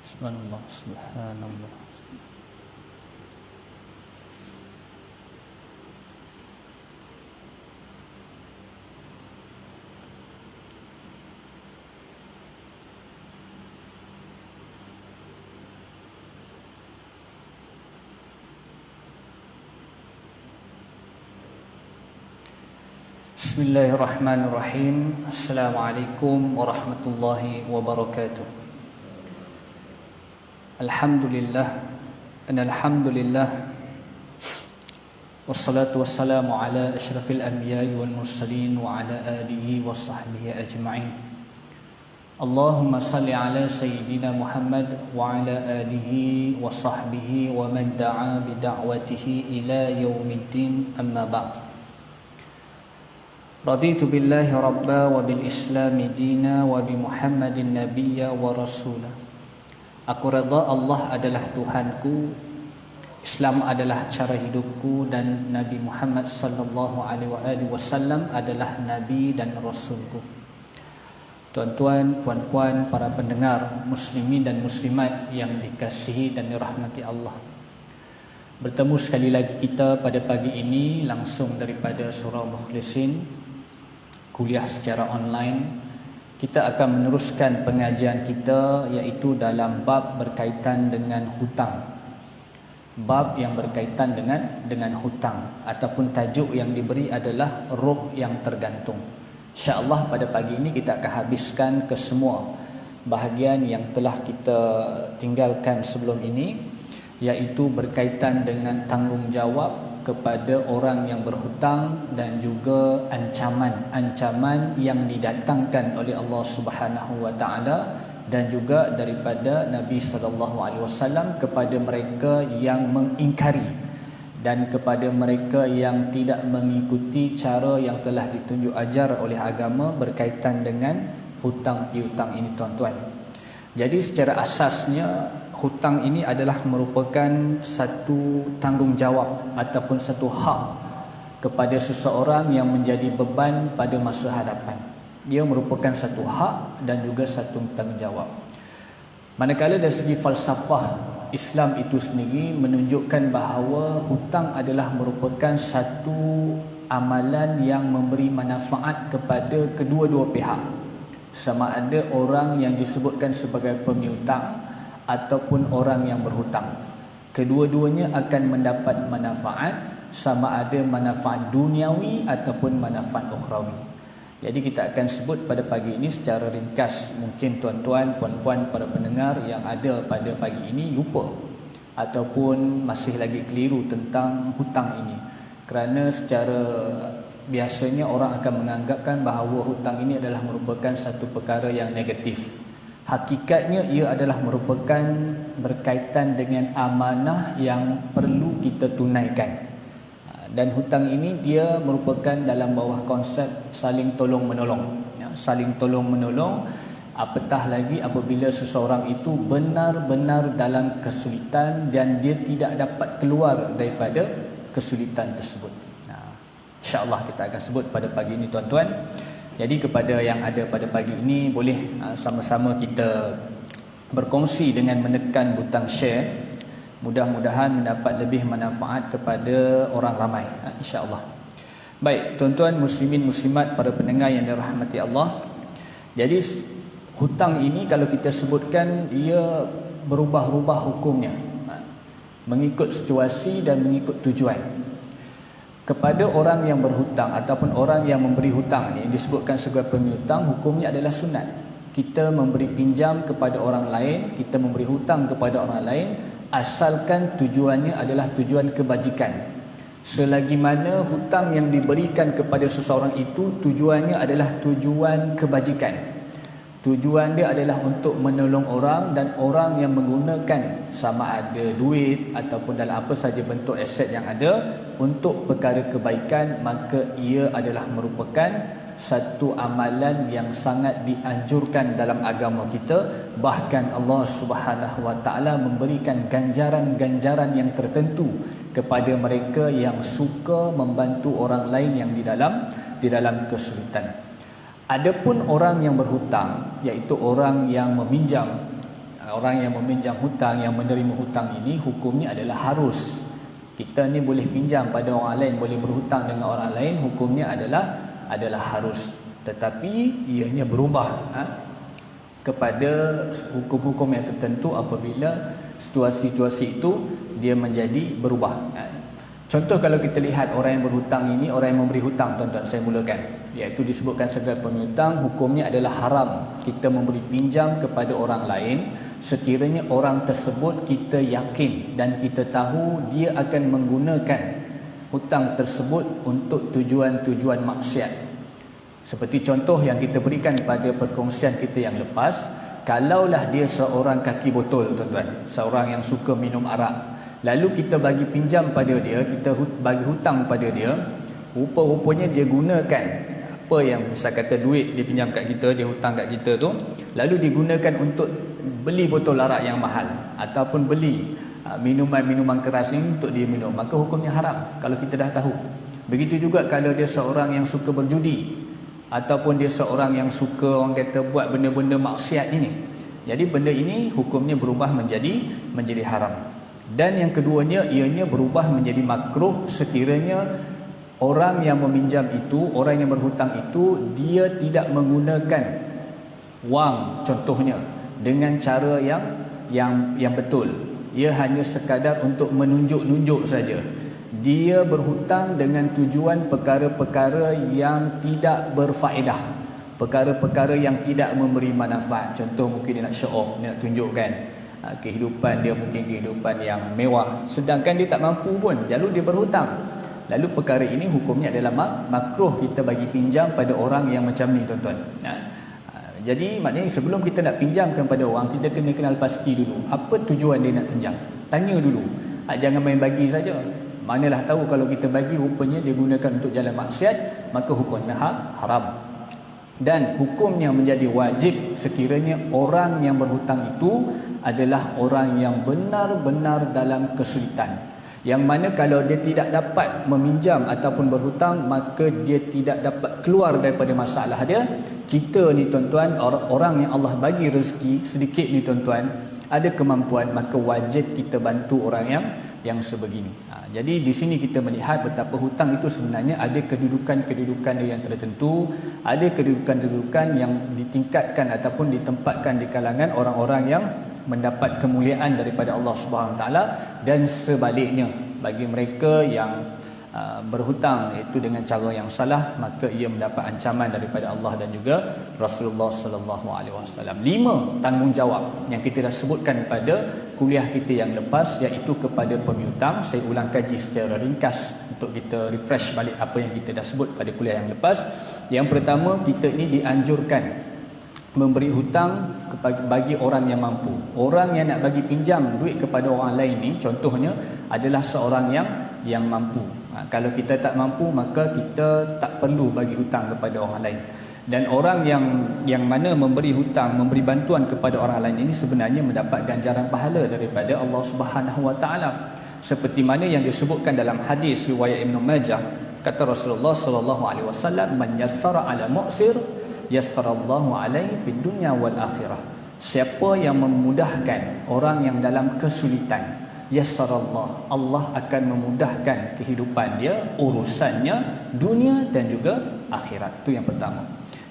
Subhanallah, subhanallah. Bismillahirrahmanirrahim. Assalamualaikum warahmatullahi wabarakatuh. Alhamdulillah, wassalatu wassalamu ala asyrafil anbiya'i wal mursalin wa ala alihi wa sahbihi ajma'in. Allahumma salli ala sayyidina Muhammad wa ala alihi wa sahbihi wa man da'a bida'watihi ila yaumiddin, amma ba'd. Raditu billahi rabba wa bil islami dina wa bi Muhammadin nabiyya wa rasula. Aku redha Allah adalah Tuhanku, Islam adalah cara hidupku, dan Nabi Muhammad sallallahu alaihi wasallam adalah nabi dan rasulku. Tuan-tuan, puan-puan, para pendengar, muslimin dan muslimat yang dikasihi dan dirahmati Allah. Bertemu sekali lagi kita pada pagi ini langsung daripada Surah Mukhlisin, kuliah secara online. Kita akan meneruskan pengajian kita, iaitu dalam bab berkaitan dengan hutang. Bab yang berkaitan dengan hutang, ataupun tajuk yang diberi adalah roh yang tergantung. InsyaAllah pada pagi ini kita akan habiskan ke semua bahagian yang telah kita tinggalkan sebelum ini, iaitu berkaitan dengan tanggungjawab kepada orang yang berhutang dan juga ancaman yang didatangkan oleh Allah Subhanahu wa taala dan juga daripada Nabi sallallahu alaihi wasallam kepada mereka yang mengingkari dan kepada mereka yang tidak mengikuti cara yang telah ditunjuk ajar oleh agama berkaitan dengan hutang piutang ini, tuan-tuan. Jadi secara asasnya hutang ini adalah merupakan satu tanggungjawab ataupun satu hak kepada seseorang yang menjadi beban pada masa hadapan. Dia merupakan satu hak dan juga satu tanggungjawab. Manakala dari segi falsafah Islam itu sendiri menunjukkan bahawa hutang adalah merupakan satu amalan yang memberi manfaat kepada kedua-dua pihak. Sama ada orang yang disebutkan sebagai pemiutang ataupun orang yang berhutang. Kedua-duanya akan mendapat manfaat, sama ada manfaat duniawi ataupun manfaat ukhrawi. Jadi kita akan sebut pada pagi ini secara ringkas. Mungkin tuan-tuan, puan-puan, para pendengar yang ada pada pagi ini lupa ataupun masih lagi keliru tentang hutang ini. Kerana secara biasanya orang akan menganggapkan bahawa hutang ini adalah merupakan satu perkara yang negatif. Hakikatnya ia adalah merupakan berkaitan dengan amanah yang perlu kita tunaikan. Dan hutang ini dia merupakan dalam bawah konsep saling tolong menolong. Saling tolong menolong, apatah lagi apabila seseorang itu benar-benar dalam kesulitan dan dia tidak dapat keluar daripada kesulitan tersebut. InsyaAllah kita akan sebut pada pagi ini, tuan-tuan. Jadi kepada yang ada pada pagi ini, boleh sama-sama kita berkongsi dengan menekan butang share. Mudah-mudahan mendapat lebih manfaat kepada orang ramai, insya-Allah. Baik, tuan-tuan muslimin muslimat, para pendengar yang dirahmati Allah. Jadi hutang ini kalau kita sebutkan, ia berubah-ubah hukumnya mengikut situasi dan mengikut tujuan. Kepada orang yang berhutang ataupun orang yang memberi hutang ni disebutkan sebagai pemiutang, hukumnya adalah sunat. Kita memberi pinjam kepada orang lain, kita memberi hutang kepada orang lain, asalkan tujuannya adalah tujuan kebajikan. Selagi mana hutang yang diberikan kepada seseorang itu tujuannya adalah tujuan kebajikan. Tujuan dia adalah untuk menolong orang, dan orang yang menggunakan sama ada duit ataupun dalam apa saja bentuk aset yang ada untuk perkara kebaikan, maka ia adalah merupakan satu amalan yang sangat dianjurkan dalam agama kita. Bahkan Allah Subhanahu wa taala memberikan ganjaran-ganjaran yang tertentu kepada mereka yang suka membantu orang lain yang di dalam kesulitan. Adapun orang yang berhutang, iaitu orang yang meminjam Orang yang meminjam hutang, yang menerima hutang ini hukumnya adalah harus. Kita ni boleh pinjam pada orang lain, boleh berhutang dengan orang lain, hukumnya adalah harus. Tetapi ianya berubah kepada hukum-hukum yang tertentu apabila situasi-situasi itu dia menjadi berubah. Contoh kalau kita lihat orang yang berhutang ini, orang yang memberi hutang, tuan-tuan, saya mulakan, iaitu disebutkan segala penghutang hukumnya adalah haram kita memberi pinjam kepada orang lain sekiranya orang tersebut kita yakin dan kita tahu dia akan menggunakan hutang tersebut untuk tujuan-tujuan maksiat. Seperti contoh yang kita berikan pada perkongsian kita yang lepas, kalaulah dia seorang kaki botol, tuan-tuan, seorang yang suka minum arak, lalu kita bagi pinjam pada dia, kita bagi hutang pada dia, rupa-rupanya dia gunakan apa yang misal kata duit dia pinjam kat kita, dia hutang kat kita tu, lalu digunakan untuk beli botol arak yang mahal ataupun beli minuman-minuman keras ini untuk dia minum, maka hukumnya haram kalau kita dah tahu. Begitu juga kalau dia seorang yang suka berjudi ataupun dia seorang yang suka, orang kata, buat benda-benda maksiat ini, jadi benda ini hukumnya berubah menjadi haram. Dan yang keduanya, ianya berubah menjadi makruh sekiranya orang yang meminjam itu, orang yang berhutang itu, dia tidak menggunakan wang contohnya dengan cara yang betul. Ia hanya sekadar untuk menunjuk-nunjuk saja. Dia berhutang dengan tujuan perkara-perkara yang tidak berfaedah, perkara-perkara yang tidak memberi manfaat. Contoh mungkin dia nak show off, dia nak tunjukkan kehidupan dia, mungkin kehidupan yang mewah, sedangkan dia tak mampu pun, lalu dia berhutang. Lalu perkara ini hukumnya adalah makruh kita bagi pinjam pada orang yang macam ni, tuan-tuan. Jadi maknanya sebelum kita nak pinjamkan pada orang, kita kena kenal pasti dulu apa tujuan dia nak pinjam. Tanya dulu, jangan main bagi saja. Manalah tahu kalau kita bagi rupanya dia gunakan untuk jalan maksiat, maka hukumnya haram. Dan hukumnya menjadi wajib sekiranya orang yang berhutang itu adalah orang yang benar-benar dalam kesulitan, yang mana kalau dia tidak dapat meminjam ataupun berhutang, maka dia tidak dapat keluar daripada masalah dia. Kita ni, tuan-tuan, orang yang Allah bagi rezeki sedikit ni, tuan-tuan, ada kemampuan, maka wajib kita bantu orang yang sebegini. Jadi di sini kita melihat betapa hutang itu sebenarnya ada kedudukan-kedudukan yang tertentu, ada kedudukan-kedudukan yang ditingkatkan ataupun ditempatkan di kalangan orang-orang yang mendapat kemuliaan daripada Allah Subhanahu Wa Taala, dan sebaliknya bagi mereka yang berhutang itu dengan cara yang salah, maka ia mendapat ancaman daripada Allah dan juga Rasulullah sallallahu alaihi wasallam. 5 tanggungjawab yang kita dah sebutkan pada kuliah kita yang lepas, iaitu kepada pemiutang. Saya ulang kaji secara ringkas untuk kita refresh balik apa yang kita dah sebut pada kuliah yang lepas. Yang pertama, kita ini dianjurkan memberi hutang bagi orang yang mampu. Orang yang nak bagi pinjam duit kepada orang lain ni, contohnya adalah seorang yang mampu. Kalau kita tak mampu, maka kita tak perlu bagi hutang kepada orang lain. Dan orang yang mana memberi hutang, memberi bantuan kepada orang lain ini sebenarnya mendapat ganjaran pahala daripada Allah Subhanahu Wa Taala. Seperti mana yang disebutkan dalam hadis riwayat Ibn Majah, kata Rasulullah sallallahu alaihi wasallam, "Man yassara 'ala mu'sir yassarallahu alaihi fid dunya wal akhirah." Siapa yang memudahkan orang yang dalam kesulitan, yassarallah, Allah akan memudahkan kehidupan dia, urusannya dunia dan juga akhirat. Itu yang pertama.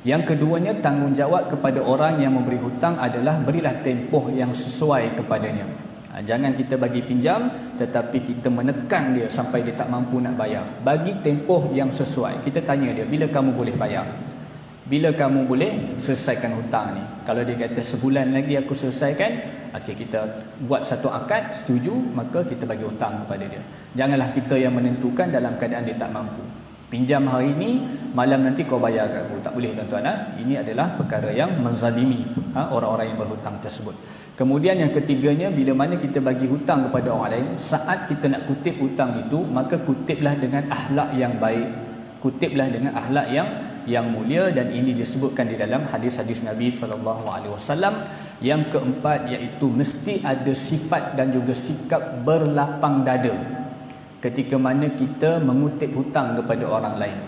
Yang keduanya, tanggungjawab kepada orang yang memberi hutang adalah berilah tempoh yang sesuai kepadanya. Jangan kita bagi pinjam tetapi kita menekan dia sampai dia tak mampu nak bayar. Bagi tempoh yang sesuai. Kita tanya dia, bila kamu boleh bayar? Bila kamu boleh selesaikan hutang ni? Kalau dia kata sebulan lagi aku selesaikan, okey, kita buat satu akad, setuju, maka kita bagi hutang kepada dia. Janganlah kita yang menentukan dalam keadaan dia tak mampu. Pinjam hari ini, malam nanti kau bayar kat aku. Tak boleh, tuan-tuan. Ini adalah perkara yang menzalimi orang-orang yang berhutang tersebut. Kemudian yang ketiganya, bila mana kita bagi hutang kepada orang lain, saat kita nak kutip hutang itu, maka kutiplah dengan akhlak yang baik, kutiplah dengan akhlak yang mulia. Dan ini disebutkan di dalam hadis-hadis Nabi sallallahu alaihi wasallam. Yang keempat, iaitu mesti ada sifat dan juga sikap berlapang dada ketika mana kita mengutip hutang kepada orang lain.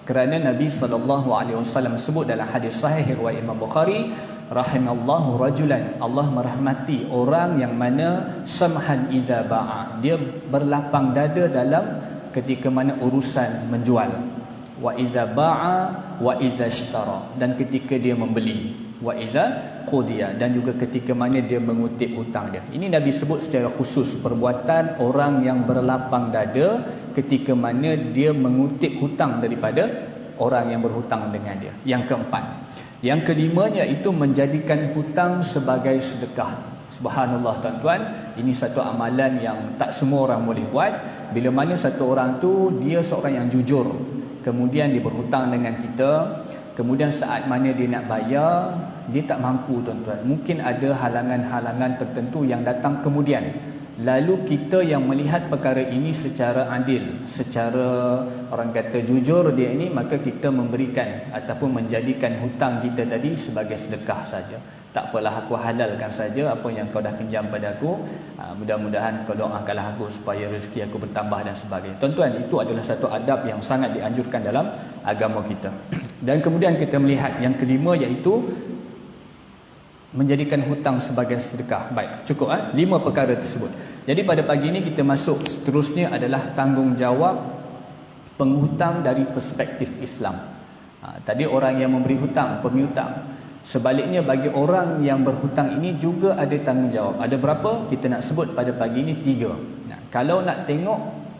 Kerana Nabi sallallahu alaihi wasallam sebut dalam hadis sahih riwayat Imam Bukhari, rahimallahu rajulan, Allah merahmati orang yang mana samhan idza ba'a, dia berlapang dada dalam ketika mana urusan menjual, wa idza ba'a wa idza ishtara, dan ketika dia membeli, wa idza qudiya, dan juga ketika mana dia mengutip hutang dia. Ini Nabi sebut secara khusus perbuatan orang yang berlapang dada ketika mana dia mengutip hutang daripada orang yang berhutang dengan dia. Yang keempat, yang kelimanya itu menjadikan hutang sebagai sedekah. Subhanallah tuan-tuan, ini satu amalan yang tak semua orang boleh buat. Bila mana satu orang tu dia seorang yang jujur, kemudian dia berhutang dengan kita, kemudian saat mana dia nak bayar, dia tak mampu tuan-tuan. Mungkin ada halangan-halangan tertentu yang datang kemudian. Lalu kita yang melihat perkara ini secara adil, secara orang kata jujur dia ini, maka kita memberikan ataupun menjadikan hutang kita tadi sebagai sedekah saja. Tak apalah, aku halalkan saja apa yang kau dah pinjam pada aku. Mudah-mudahan kau doakanlah aku supaya rezeki aku bertambah dan sebagainya. Tuan-tuan, itu adalah satu adab yang sangat dianjurkan dalam agama kita. Dan kemudian kita melihat yang kelima, iaitu menjadikan hutang sebagai sedekah. Baik, cukup 5 perkara tersebut. Jadi pada pagi ini kita masuk seterusnya adalah tanggungjawab penghutang dari perspektif Islam. Tadi orang yang memberi hutang, pemiutang. Sebaliknya bagi orang yang berhutang ini juga ada tanggungjawab. Ada berapa? Kita nak sebut pada pagi ini 3. Kalau nak tengok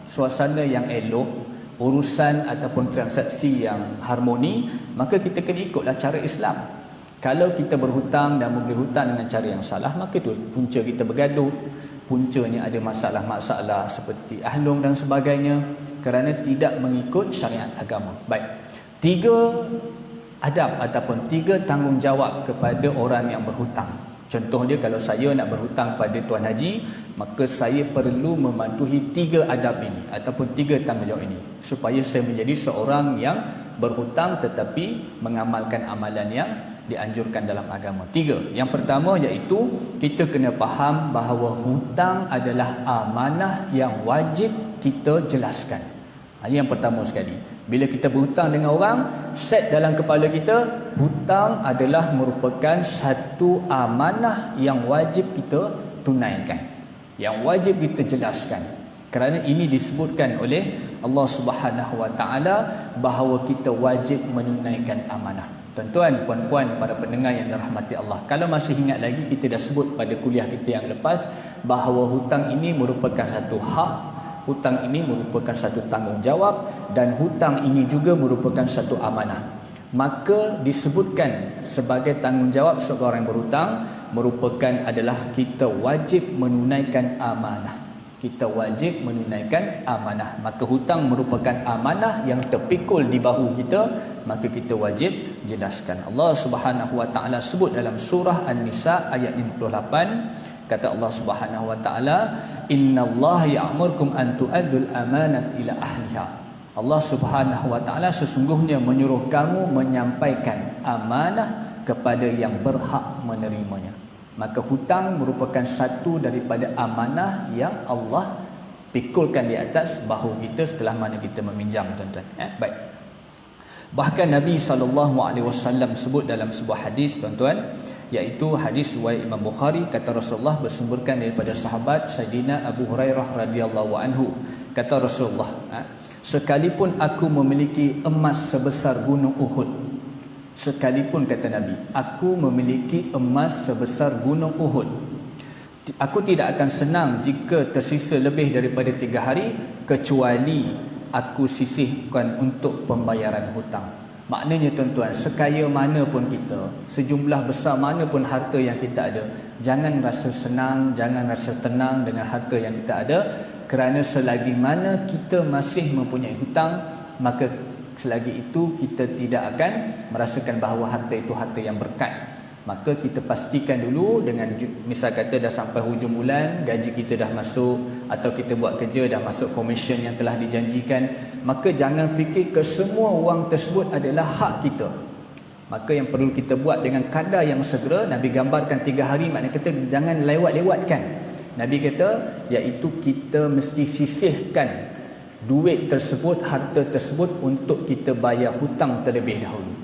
suasana yang elok, urusan ataupun transaksi yang harmoni, maka kita kena ikutlah cara Islam. Kalau kita berhutang dan memberi hutang dengan cara yang salah, maka itu punca kita bergaduh, puncanya ada masalah-masalah seperti ahlung dan sebagainya, kerana tidak mengikut syariat agama. Baik, 3 adab ataupun 3 tanggungjawab kepada orang yang berhutang. Contoh dia, kalau saya nak berhutang pada Tuan Haji, maka saya perlu mematuhi 3 adab ini ataupun 3 tanggungjawab ini, supaya saya menjadi seorang yang berhutang tetapi mengamalkan amalan yang dianjurkan dalam agama. 3. Yang pertama iaitu kita kena faham bahawa hutang adalah amanah yang wajib kita jelaskan. Ini yang pertama sekali. Bila kita berhutang dengan orang, set dalam kepala kita, hutang adalah merupakan satu amanah yang wajib kita tunaikan, yang wajib kita jelaskan. Kerana ini disebutkan oleh Allah Subhanahu Wa Taala bahawa kita wajib menunaikan amanah. Tuan-tuan, puan-puan, para pendengar yang dirahmati Allah, kalau masih ingat lagi, kita dah sebut pada kuliah kita yang lepas bahawa hutang ini merupakan satu hak, hutang ini merupakan satu tanggungjawab, dan hutang ini juga merupakan satu amanah. Maka disebutkan sebagai tanggungjawab seorang yang berhutang merupakan adalah kita wajib menunaikan amanah. Kita wajib menunaikan amanah. Maka hutang merupakan amanah yang terpikul di bahu kita, maka kita wajib jelaskan. Allah Subhanahu Wa Taala sebut dalam surah An-Nisa ayat 58, kata Allah Subhanahu Wa Taala, innallaha ya'murukum an tu'addul amanat ila ahliha. Allah Subhanahu Wa Taala sesungguhnya menyuruh kamu menyampaikan amanah kepada yang berhak menerimanya. Maka hutang merupakan satu daripada amanah yang Allah pikulkan di atas bahu kita setelah mana kita meminjam, tuan-tuan. Baik. Bahkan Nabi SAW sebut dalam sebuah hadis, tuan-tuan, iaitu hadis riwayat Imam Bukhari, kata Rasulullah bersumberkan daripada sahabat Sayyidina Abu Hurairah radhiyallahu anhu. Kata Rasulullah, sekalipun aku memiliki emas sebesar gunung Uhud, sekalipun, kata Nabi, aku memiliki emas sebesar gunung Uhud, aku tidak akan senang jika tersisa lebih daripada 3 hari, kecuali aku sisihkan untuk pembayaran hutang. Maknanya, tuan-tuan, sekaya mana pun kita, sejumlah besar mana pun harta yang kita ada, jangan rasa senang, jangan rasa tenang dengan harta yang kita ada, kerana selagi mana kita masih mempunyai hutang, maka selagi itu kita tidak akan merasakan bahawa harta itu harta yang berkat. Maka kita pastikan dulu, dengan misal kata dah sampai hujung bulan, gaji kita dah masuk, atau kita buat kerja dah masuk komisen yang telah dijanjikan, maka jangan fikir ke semua wang tersebut adalah hak kita. Maka yang perlu kita buat dengan kadar yang segera. Nabi gambarkan 3 hari, maknanya kita jangan lewat-lewatkan. Nabi kata iaitu kita mesti sisihkan duit tersebut, harta tersebut, untuk kita bayar hutang terlebih dahulu.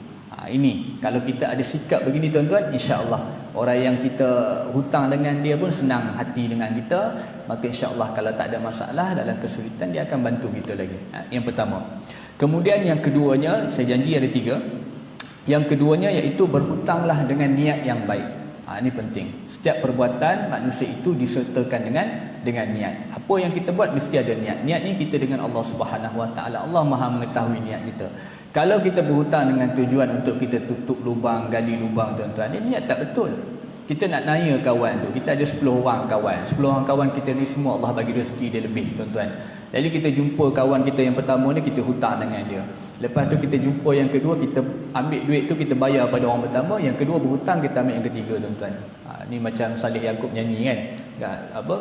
Ini kalau kita ada sikap begini tuan-tuan, insya-Allah orang yang kita hutang dengan dia pun senang hati dengan kita, maka insya-Allah kalau tak ada masalah dalam kesulitan dia akan bantu kita lagi. Yang pertama. Kemudian yang keduanya, saya janji ada 3. Yang keduanya iaitu berhutanglah dengan niat yang baik. Ini penting. Setiap perbuatan manusia itu disertakan dengan niat. Apa yang kita buat mesti ada niat. Niat ni kita dengan Allah Subhanahu Wa Taala. Allah Maha mengetahui niat kita. Kalau kita berhutang dengan tujuan untuk kita tutup lubang, gali lubang tuan-tuan, ini niat tak betul. Kita nak naya kawan tu, kita ada 10 orang kawan. 10 orang kawan kita ni semua Allah bagi rezeki dia lebih tuan-tuan. Jadi kita jumpa kawan kita yang pertama ni, kita hutang dengan dia. Lepas tu kita jumpa yang kedua, kita ambil duit tu kita bayar pada orang pertama, yang kedua berhutang kita ambil yang ketiga tuan-tuan. Ni macam Saleh Yaakob nyanyi kan,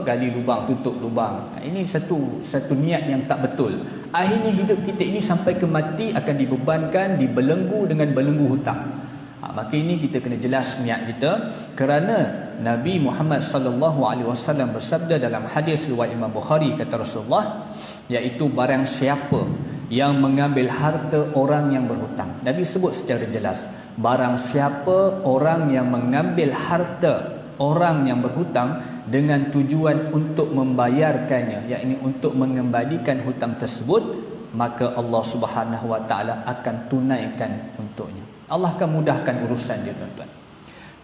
gali lubang, tutup lubang. Ini satu niat yang tak betul. Akhirnya hidup kita ini sampai ke mati akan dibebankan, dibelenggu dengan belenggu hutang. Maka ini kita kena jelas niat kita, kerana Nabi Muhammad sallallahu alaihi wasallam bersabda dalam hadis riwayat Imam Bukhari, kata Rasulullah, iaitu barang siapa yang mengambil harta orang yang berhutang. Nabi sebut secara jelas, barang siapa orang yang mengambil harta orang yang berhutang dengan tujuan untuk membayarkannya, yakni untuk mengembalikan hutang tersebut, maka Allah Subhanahu Wa Taala akan tunaikan untuknya. Allah akan mudahkan urusan dia tuan-tuan.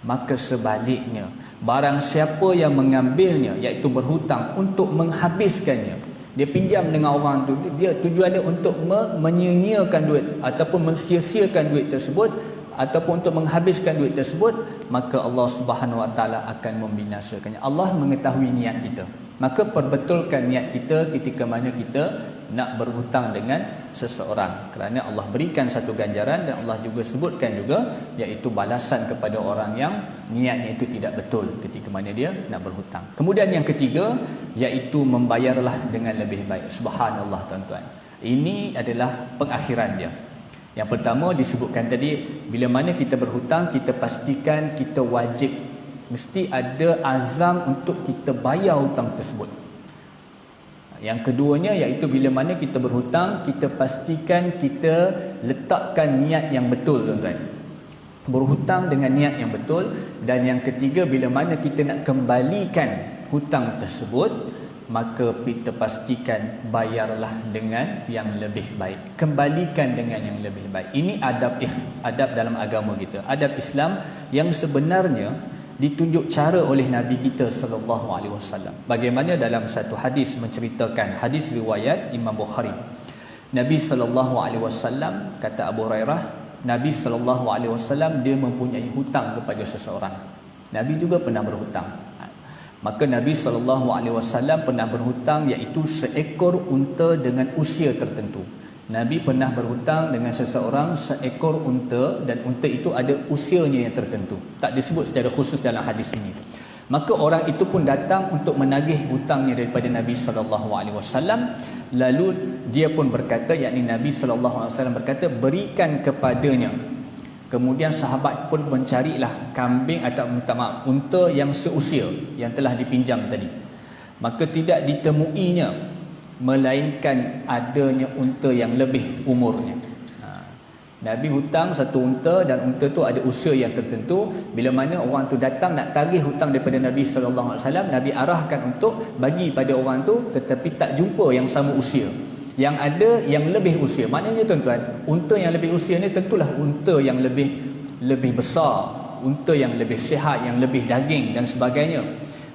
Maka sebaliknya, barang siapa yang mengambilnya, iaitu berhutang untuk menghabiskannya, dia pinjam dengan orang tu, dia tujuan dia untuk menyia-nyiakan duit ataupun mensia-siakan duit tersebut, ataupun untuk menghabiskan duit tersebut, maka Allah Subhanahu Wa Taala akan membinasakannya. Allah mengetahui niat kita. Maka perbetulkan niat kita ketika mana kita nak berhutang dengan seseorang, kerana Allah berikan satu ganjaran, dan Allah juga sebutkan juga, iaitu balasan kepada orang yang niatnya itu tidak betul ketika mana dia nak berhutang. Kemudian yang ketiga, iaitu membayarlah dengan lebih baik. Subhanallah tuan-tuan, ini adalah pengakhiran dia. Yang pertama disebutkan tadi, bila mana kita berhutang, kita pastikan kita wajib, mesti ada azam untuk kita bayar hutang tersebut. Yang keduanya iaitu bila mana kita berhutang, kita pastikan kita letakkan niat yang betul tuan-tuan. Berhutang dengan niat yang betul. Dan yang ketiga, bila mana kita nak kembalikan hutang tersebut, maka kita pastikan bayarlah dengan yang lebih baik. Kembalikan dengan yang lebih baik. Ini adab dalam agama kita. Adab Islam yang sebenarnya ditunjuk cara oleh Nabi kita sallallahu alaihi wasallam. Bagaimana dalam satu hadis menceritakan, hadis riwayat Imam Bukhari. Nabi sallallahu alaihi wasallam, kata Abu Hurairah, Nabi sallallahu alaihi wasallam dia mempunyai hutang kepada seseorang. Nabi juga pernah berhutang. Maka Nabi sallallahu alaihi wasallam pernah berhutang, iaitu seekor unta dengan usia tertentu. Nabi pernah berhutang dengan seseorang seekor unta, dan unta itu ada usianya yang tertentu. Tak disebut secara khusus dalam hadis ini. Maka orang itu pun datang untuk menagih hutangnya daripada Nabi sallallahu alaihi wasallam. Lalu dia pun berkata, yakni Nabi sallallahu alaihi wasallam berkata, berikan kepadanya. Kemudian sahabat pun mencarilah kambing atau unta yang seusia yang telah dipinjam tadi. Maka tidak ditemuinya, melainkan adanya unta yang lebih umurnya. Nabi hutang satu unta, dan unta tu ada usia yang tertentu. Bila mana orang tu datang nak tagih hutang daripada Nabi sallallahu alaihi wasallam, Nabi arahkan untuk bagi pada orang tu, tetapi tak jumpa yang sama usia. Yang ada yang lebih usia. Maknanya tuan-tuan, unta yang lebih usia ni tentulah unta yang lebih besar, unta yang lebih sihat, yang lebih daging dan sebagainya.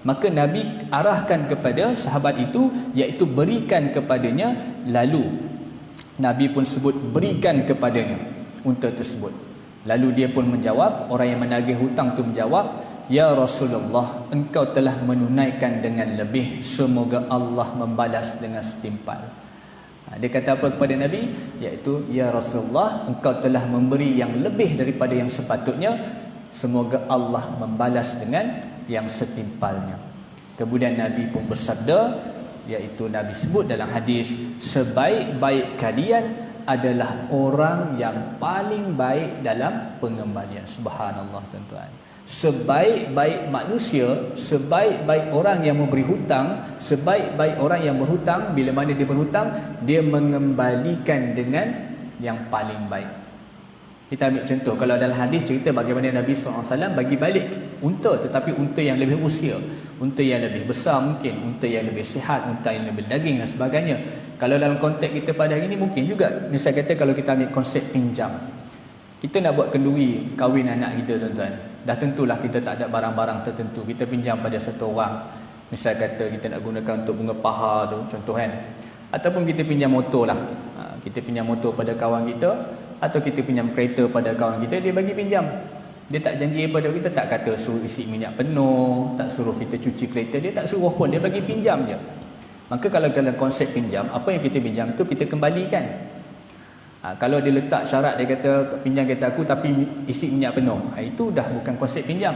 Maka Nabi arahkan kepada sahabat itu, iaitu berikan kepadanya. Lalu Nabi pun sebut berikan kepadanya unta tersebut. Lalu dia pun menjawab, orang yang menagih hutang tu menjawab, ya Rasulullah, engkau telah menunaikan dengan lebih, semoga Allah membalas dengan setimpal. Dia kata apa kepada Nabi? Iaitu, ya Rasulullah, engkau telah memberi yang lebih daripada yang sepatutnya, semoga Allah membalas dengan yang setimpalnya. Kemudian Nabi pun bersabda, iaitu Nabi sebut dalam hadis, sebaik-baik kalian adalah orang yang paling baik dalam pengembalian. Subhanallah tuan-tuan. Sebaik-baik manusia, sebaik-baik orang yang memberi hutang, sebaik-baik orang yang berhutang, bila mana dia berhutang, dia mengembalikan dengan yang paling baik. Kita ambil contoh, kalau dalam hadis cerita bagaimana Nabi SAW bagi balik unta, tetapi unta yang lebih usia, unta yang lebih besar mungkin, unta yang lebih sihat, unta yang lebih daging dan sebagainya. Kalau dalam konteks kita pada hari ini mungkin juga, misalnya kata kalau kita ambil konsep pinjam, kita nak buat kenduri kahwin anak kita tuan-tuan, dah tentulah kita tak ada barang-barang tertentu, kita pinjam pada satu orang. Misal kata kita nak gunakan untuk bunga paha tu, contoh kan, ataupun kita pinjam motor lah, kita pinjam motor pada kawan kita, atau kita pinjam kereta pada kawan kita, dia bagi pinjam. Dia tak janji pada kita, tak kata suruh isi minyak penuh, tak suruh kita cuci kereta, dia tak suruh pun, dia bagi pinjam je. Maka kalau dalam konsep pinjam, apa yang kita pinjam tu kita kembalikan. Kalau dia letak syarat, dia kata pinjam kereta aku tapi isi minyak penuh, itu dah bukan konsep pinjam.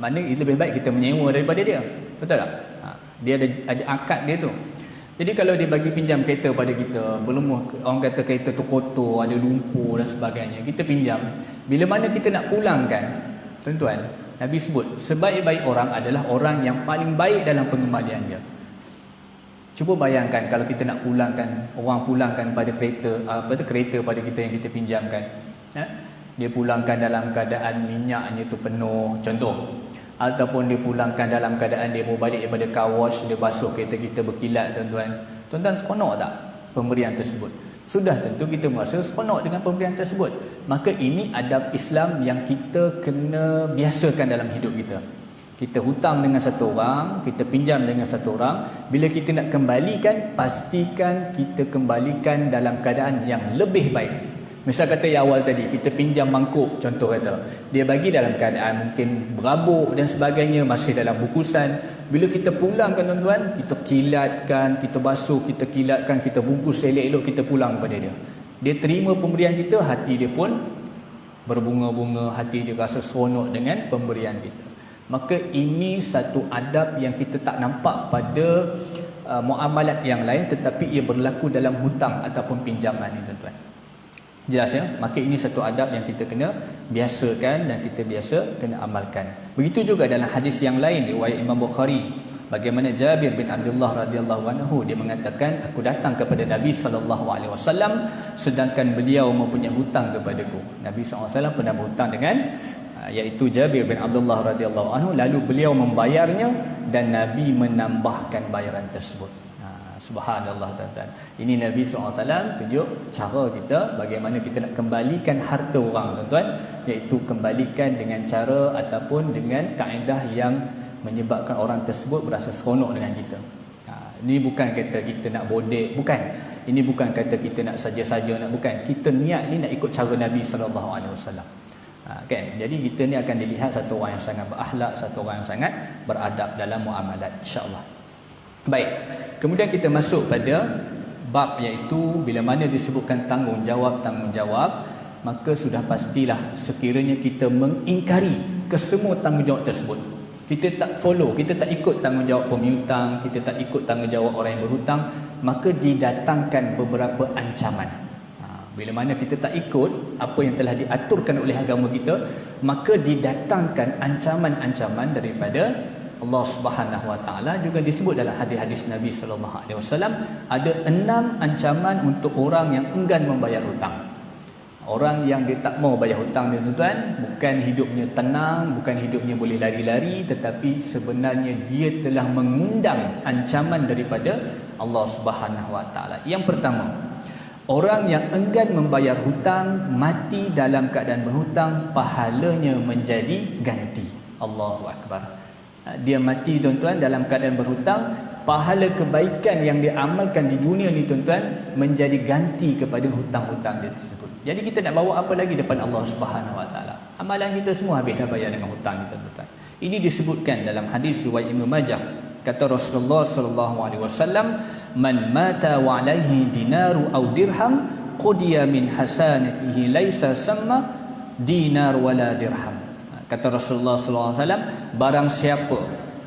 Mana lebih baik kita menyewa daripada dia, betul tak? Dia ada akad dia tu. Jadi kalau dia bagi pinjam kereta pada kita, belum orang kata kereta tu kotor, ada lumpur dan sebagainya, kita pinjam, bila mana kita nak pulangkan, tuan-tuan, Nabi sebut sebaik-baik orang adalah orang yang paling baik dalam pengembalian dia. Cuba bayangkan kalau kita nak pulangkan, orang pulangkan pada kereta pada kita yang kita pinjamkan, dia pulangkan dalam keadaan minyaknya tu penuh, contoh, ataupun dia pulangkan dalam keadaan dia mau balik daripada car wash, dia basuh kereta kita berkilat, tuan-tuan. Tuan-tuan seronok tak pemberian tersebut? Sudah tentu kita merasa seronok dengan pemberian tersebut. Maka ini adab Islam yang kita kena biasakan dalam hidup kita. Kita hutang dengan satu orang, kita pinjam dengan satu orang, bila kita nak kembalikan, pastikan kita kembalikan dalam keadaan yang lebih baik. Misal kata yang awal tadi, kita pinjam mangkuk, contoh kata, dia bagi dalam keadaan mungkin berabuk dan sebagainya, masih dalam bungkusan. Bila kita pulangkan, tuan-tuan, kita kilatkan, kita basuh, kita kilatkan, kita bungkus elok-elok, kita pulang kepada dia. Dia terima pemberian kita, hati dia pun berbunga-bunga, hati dia rasa seronok dengan pemberian kita. Maka ini satu adab yang kita tak nampak pada muamalat yang lain, tetapi ia berlaku dalam hutang ataupun pinjaman ni, tuan-tuan. Jelas ya? Maka ini satu adab yang kita kena biasakan dan kita biasa kena amalkan. Begitu juga dalam hadis yang lain riwayat Imam Bukhari, bagaimana Jabir bin Abdullah radhiyallahu anhu, dia mengatakan, aku datang kepada Nabi sallallahu alaihi wasallam sedangkan beliau mempunyai hutang kepadaku. Nabi sallallahu alaihi wasallam pernah berhutang dengan iaitu Jabir bin Abdullah radhiyallahu anhu, lalu beliau membayarnya dan Nabi menambahkan bayaran tersebut. Subhanallah, tuan-tuan. Ini Nabi SAW tunjuk cara kita bagaimana kita nak kembalikan harta orang, tuan-tuan, iaitu kembalikan dengan cara ataupun dengan kaedah yang menyebabkan orang tersebut berasa seronok dengan kita. Ini bukan kata kita nak bodek, bukan. Ini bukan kata kita nak saja-saja, nak, bukan. Kita niat ni nak ikut cara Nabi SAW. Kan? Jadi kita ni akan dilihat satu orang yang sangat berakhlak, satu orang yang sangat beradab dalam muamalat, insya-Allah. Baik, kemudian kita masuk pada bab iaitu bila mana disebutkan tanggungjawab, maka sudah pastilah sekiranya kita mengingkari kesemua tanggungjawab tersebut, kita tak follow, kita tak ikut tanggungjawab pemiutang, kita tak ikut tanggungjawab orang yang berhutang, maka didatangkan beberapa ancaman. Bila mana kita tak ikut apa yang telah diaturkan oleh agama kita, maka didatangkan ancaman-ancaman daripada Allah Subhanahu Wa Taala. Juga disebut dalam hadis-hadis Nabi sallallahu alaihi wasallam, ada 6 ancaman untuk orang yang enggan membayar hutang. Orang yang dia tak mau bayar hutang dia, tuan-tuan, bukan hidupnya tenang, bukan hidupnya boleh lari-lari, tetapi sebenarnya dia telah mengundang ancaman daripada Allah Subhanahu Wa Taala. Yang pertama, orang yang enggan membayar hutang, mati dalam keadaan berhutang, pahalanya menjadi ganti. Allahu Akbar. Dia mati, tuan-tuan, dalam keadaan berhutang, pahala kebaikan yang dia amalkan di dunia ni, tuan-tuan, menjadi ganti kepada hutang-hutang dia tersebut. Jadi kita nak bawa apa lagi depan Allah Subhanahu Wa Taala? Amalan kita semua habis dah bayar dengan hutang kita, tuan-tuan. Ini disebutkan dalam hadis riwayat Ibnu Majah. Kata Rasulullah sallallahu alaihi wasallam, "Man mata wa alaihi dinaru aw dirham, qudiya min hasanatihi laisa samma dinar wala dirham." Kata Rasulullah SAW, barang siapa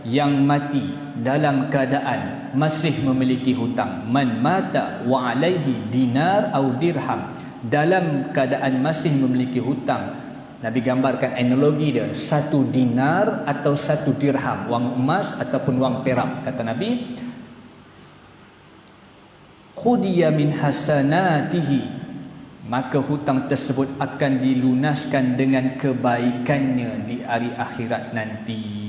yang mati dalam keadaan masih memiliki hutang, man mata wa alaihi dinar atau dirham, dalam keadaan masih memiliki hutang, Nabi gambarkan analogi dia, 1 dinar atau 1 dirham, wang emas ataupun wang perak. Kata Nabi, khudiya min hasanatihi, maka hutang tersebut akan dilunaskan dengan kebaikannya di hari akhirat nanti.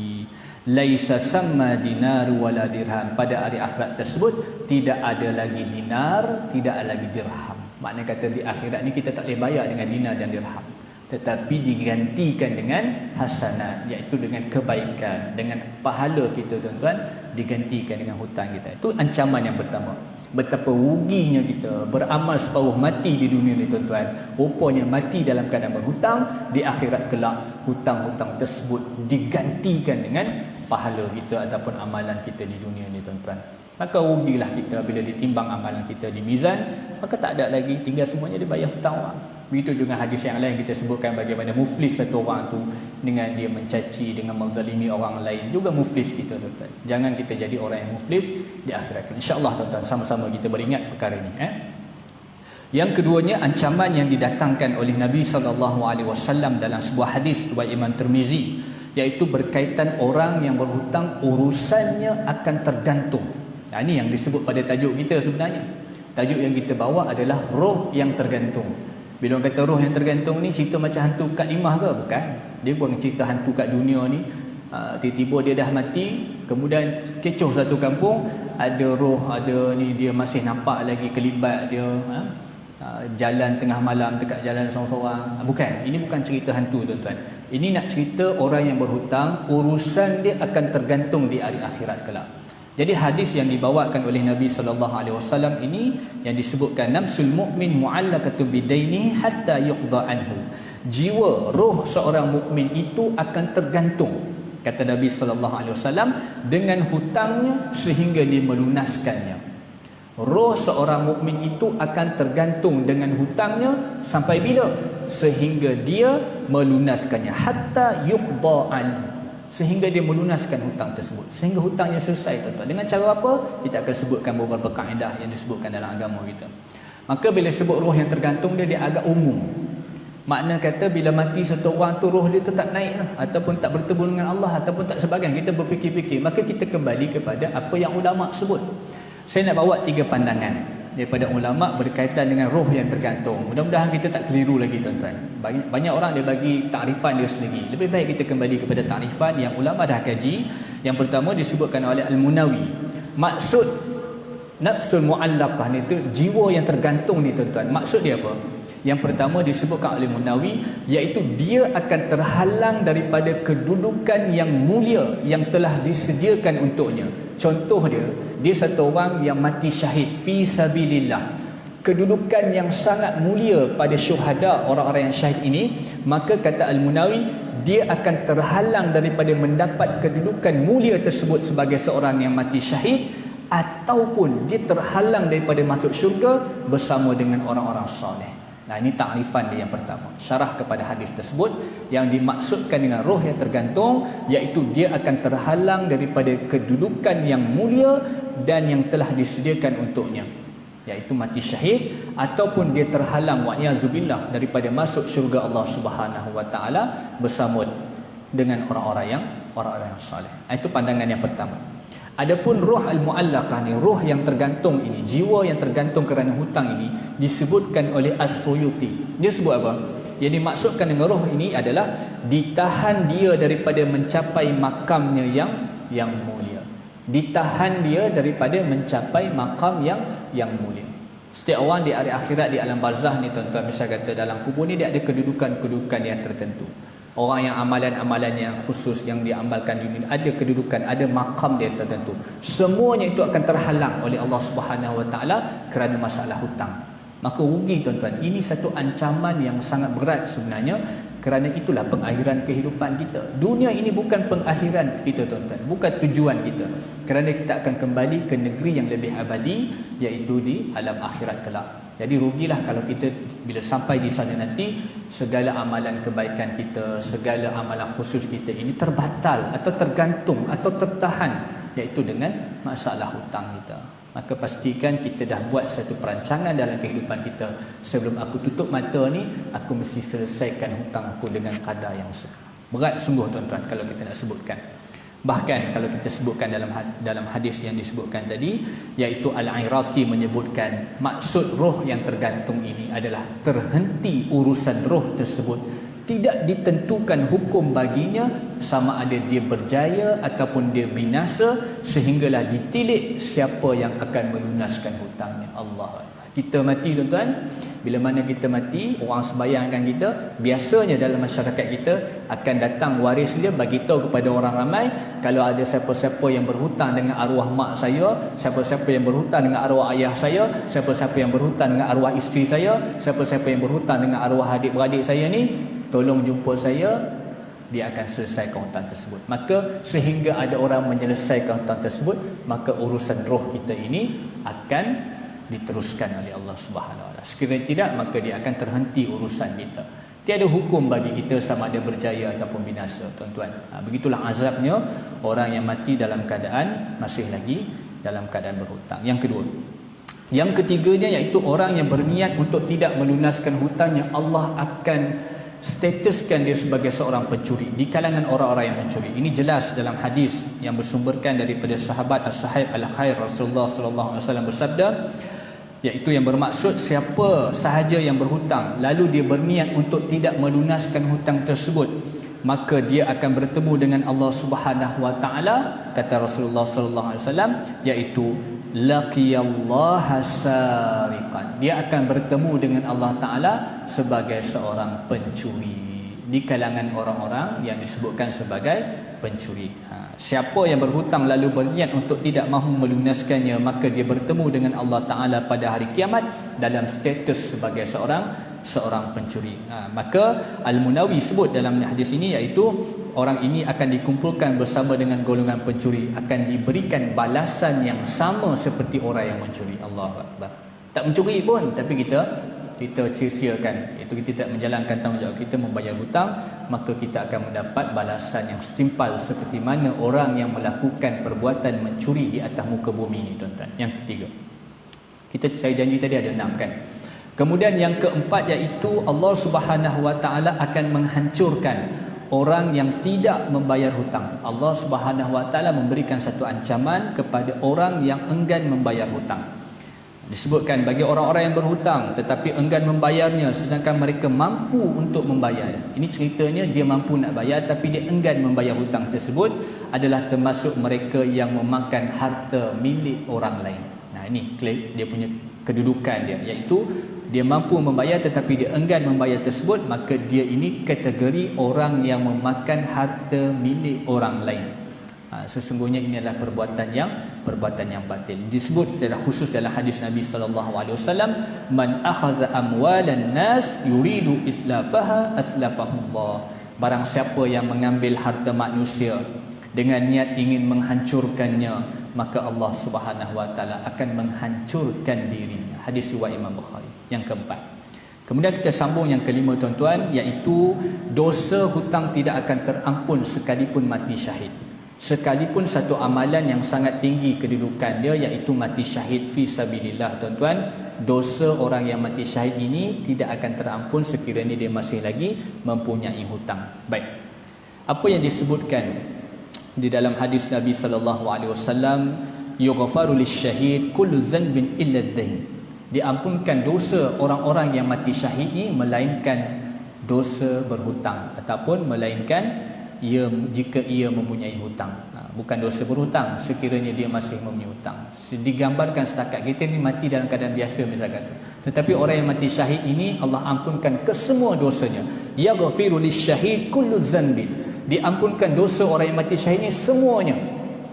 Laisa sama dinar wala dirham. Pada hari akhirat tersebut tidak ada lagi dinar, tidak ada lagi dirham. Makna kata di akhirat ni kita tak boleh bayar dengan dinar dan dirham, tetapi digantikan dengan hasanat, iaitu dengan kebaikan, dengan pahala kita tuan-tuan, digantikan dengan hutang kita. Itu ancaman yang pertama. Betapa ruginya kita beramal separuh mati di dunia ni tuan-tuan, rupanya mati dalam keadaan berhutang. Di akhirat kelak hutang-hutang tersebut digantikan dengan pahala kita ataupun amalan kita di dunia ni tuan-tuan. Maka rugilah kita bila ditimbang amalan kita di mizan, maka tak ada lagi, tinggal semuanya dibayar hutang orang. Begitu dengan hadis yang lain kita sebutkan bagaimana muflis satu orang tu dengan dia mencaci, dengan menzalimi orang lain, juga muflis kita tuan-tuan. Jangan kita jadi orang yang muflis di akhirat. InsyaAllah tuan-tuan, sama-sama kita beringat perkara ini. Yang keduanya, ancaman yang didatangkan oleh Nabi SAW dalam sebuah hadis riwayat Imam Tirmizi, iaitu berkaitan orang yang berhutang, urusannya akan tergantung. Ini yang disebut pada tajuk kita sebenarnya. Tajuk yang kita bawa adalah roh yang tergantung. Bila orang kata roh yang tergantung ni, cerita macam hantu kat Limah ke? Bukan. Dia bukan cerita hantu kat dunia ni. Tiba-tiba dia dah mati, kemudian kecoh satu kampung, ada roh, ada ni, dia masih nampak lagi kelibat dia, jalan tengah malam dekat jalan seorang-seorang. Bukan. Ini bukan cerita hantu tuan-tuan. Ini nak cerita orang yang berhutang, urusan dia akan tergantung di hari akhirat kelak. Jadi hadis yang dibawakan oleh Nabi SAW ini yang disebutkan, nafsul mu'min mu'allaqatun bidaini hatta yuqda anhu. Jiwa, roh seorang mukmin itu akan tergantung, kata Nabi SAW, dengan hutangnya sehingga dia melunaskannya. Roh seorang mukmin itu akan tergantung dengan hutangnya sampai bila? Sehingga dia melunaskannya. Hatta yuqda anhu, sehingga dia melunaskan hutang tersebut, sehingga hutangnya selesai tuan-tuan. Dengan cara apa? Kita akan sebutkan beberapa kaedah yang disebutkan dalam agama kita. Maka bila sebut roh yang tergantung, dia agak umum. Makna kata bila mati satu orang tu, roh dia tetap naik lah, ataupun tak bertemu dengan Allah, ataupun tak sebagainya. Kita berfikir-fikir, maka kita kembali kepada apa yang ulama sebut. Saya nak bawa 3 pandangan daripada ulama berkaitan dengan roh yang tergantung. Mudah-mudahan kita tak keliru lagi tuan-tuan. Banyak orang dia bagi takrifan dia sendiri. Lebih baik kita kembali kepada takrifan yang ulama dah kaji. Yang pertama disebutkan oleh Al-Munawi. Maksud nafsul mu'allaqah ni tu, jiwa yang tergantung ni tuan-tuan, maksud dia apa? Yang pertama disebutkan oleh Munawi, iaitu dia akan terhalang daripada kedudukan yang mulia yang telah disediakan untuknya. Contoh dia satu orang yang mati syahid fi sabilillah. Kedudukan yang sangat mulia pada syuhada, orang-orang yang syahid ini, maka kata Al-Munawi, dia akan terhalang daripada mendapat kedudukan mulia tersebut sebagai seorang yang mati syahid, ataupun dia terhalang daripada masuk syurga bersama dengan orang-orang soleh. Nah, ini takrifan dia yang pertama, syarah kepada hadis tersebut. Yang dimaksudkan dengan roh yang tergantung, iaitu dia akan terhalang daripada kedudukan yang mulia dan yang telah disediakan untuknya, iaitu mati syahid, ataupun dia terhalang wa'iyadzubillah daripada masuk syurga Allah Subhanahu wa taala bersama dengan orang-orang yang saleh. Itu pandangan yang pertama. Adapun roh al-mu'allaqah ni, roh yang tergantung ini, jiwa yang tergantung kerana hutang ini, disebutkan oleh As-Suyuti. Dia sebut apa? Yang dimaksudkan dengan roh ini adalah ditahan dia daripada mencapai makamnya yang mulia. Ditahan dia daripada mencapai makam yang mulia. Setiap orang di hari akhirat, di alam barzah ni tuan-tuan, misal kata dalam kubur ni, dia ada kedudukan-kedudukan yang tertentu. Orang yang amalan-amalan yang khusus yang diamalkan di dunia, ada kedudukan, ada makam dia tertentu. Semuanya itu akan terhalang oleh Allah Subhanahu wa taala kerana masalah hutang. Maka rugi tuan-tuan. Ini satu ancaman yang sangat berat sebenarnya, kerana itulah pengakhiran kehidupan kita. Dunia ini bukan pengakhiran kita tuan-tuan, bukan tujuan kita. Kerana kita akan kembali ke negeri yang lebih abadi, iaitu di alam akhirat kelak. Jadi rugilah kalau kita bila sampai di sana nanti, segala amalan kebaikan kita, segala amalan khusus kita ini terbatal atau tergantung atau tertahan, iaitu dengan masalah hutang kita. Maka pastikan kita dah buat satu perancangan dalam kehidupan kita. Sebelum aku tutup mata ni, aku mesti selesaikan hutang aku dengan kadar yang segar. Berat sungguh tuan-tuan kalau kita nak sebutkan. Bahkan kalau kita sebutkan dalam hadis yang disebutkan tadi, iaitu Al-Iraqi menyebutkan maksud roh yang tergantung ini adalah terhenti urusan roh tersebut, tidak ditentukan hukum baginya sama ada dia berjaya ataupun dia binasa, sehinggalah ditilik siapa yang akan melunaskan hutangnya. Allah. Kita mati tuan-tuan, bila mana kita mati, orang sembahyangkan kita, biasanya dalam masyarakat kita akan datang waris dia bagi tahu kepada orang ramai, kalau ada siapa-siapa yang berhutang dengan arwah mak saya, siapa-siapa yang berhutang dengan arwah ayah saya, siapa-siapa yang berhutang dengan arwah isteri saya, siapa-siapa yang berhutang dengan arwah adik-beradik saya ni, tolong jumpa saya, dia akan selesaikan hutang tersebut. Maka sehingga ada orang menyelesaikan hutang tersebut, maka urusan roh kita ini akan diteruskan oleh Allah Subhanahu Wa Taala. Sekiranya tidak, maka dia akan terhenti urusan kita. Tiada hukum bagi kita sama ada berjaya ataupun binasa, tuan-tuan. Begitulah azabnya orang yang mati dalam keadaan masih lagi dalam keadaan berhutang. Yang kedua, yang ketiganya iaitu orang yang berniat untuk tidak melunaskan hutangnya, Allah akan statuskan dia sebagai seorang pencuri di kalangan orang-orang yang mencuri. Ini jelas dalam hadis yang bersumberkan daripada sahabat As-Sahib Al-Khair Rasulullah sallallahu alaihi wasallam bersabda, iaitu yang bermaksud siapa sahaja yang berhutang lalu dia berniat untuk tidak melunaskan hutang tersebut, maka dia akan bertemu dengan Allah Subhanahu Wa Taala, kata Rasulullah sallallahu alaihi wasallam, iaitu laqiyallaha sariqan, dia akan bertemu dengan Allah Taala sebagai seorang pencuri di kalangan orang-orang yang disebutkan sebagai pencuri. Siapa yang berhutang lalu berniat untuk tidak mahu melunaskannya, maka dia bertemu dengan Allah Taala pada hari kiamat dalam status sebagai seorang pencuri. Maka Al-Munawi sebut dalam hadis ini, iaitu orang ini akan dikumpulkan bersama dengan golongan pencuri, akan diberikan balasan yang sama seperti orang yang mencuri. Allahu Akbar. Tak mencuri pun, tapi kita sia-siakan, iaitu kita tidak menjalankan tanggungjawab kita membayar hutang, maka kita akan mendapat balasan yang setimpal seperti mana orang yang melakukan perbuatan mencuri di atas muka bumi ini, tuan-tuan. Yang ketiga, saya janji tadi ada 6 kan. Kemudian yang keempat, iaitu Allah Subhanahu Wa Taala akan menghancurkan orang yang tidak membayar hutang. Allah Subhanahu Wa Taala memberikan satu ancaman kepada orang yang enggan membayar hutang. Disebutkan bagi orang-orang yang berhutang tetapi enggan membayarnya sedangkan mereka mampu untuk membayar. Ini ceritanya dia mampu nak bayar tapi dia enggan membayar hutang tersebut, adalah termasuk mereka yang memakan harta milik orang lain. Ini dia punya kedudukan dia, iaitu dia mampu membayar tetapi dia enggan membayar tersebut, maka dia ini kategori orang yang memakan harta milik orang lain. Sesungguhnya ini adalah perbuatan yang batil. Disebut secara khusus dalam hadis Nabi sallallahu alaihi wasallam, man akhadha amwalan nas yuridu islafaha aslafahullah. Barang siapa yang mengambil harta manusia dengan niat ingin menghancurkannya, maka Allah Subhanahu Wa Taala akan menghancurkan dirinya. Hadis riwayat Imam Bukhari. Yang keempat, kemudian kita sambung yang kelima, tuan-tuan, iaitu dosa hutang tidak akan terampun sekalipun mati syahid. Sekalipun satu amalan yang sangat tinggi kedudukan dia, iaitu mati syahid fi sabilillah, tuan-tuan, dosa orang yang mati syahid ini tidak akan terampun sekiranya dia masih lagi mempunyai hutang. Baik, apa yang disebutkan di dalam hadis Nabi sallallahu alaihi wasallam, yughfaru lisyahid kullu dhanbin illa ad-dain, diampunkan dosa orang-orang yang mati syahid ini melainkan dosa berhutang, ataupun melainkan jika ia mempunyai hutang. Bukan dosa berhutang sekiranya dia masih mempunyai hutang. Digambarkan setakat kita ni mati dalam keadaan biasa misalkan, tetapi orang yang mati syahid ini Allah ampunkan kesemua dosanya. Yaghfiru lisyahid kullu dhanbin, diampunkan dosa orang yang mati syahid ini semuanya,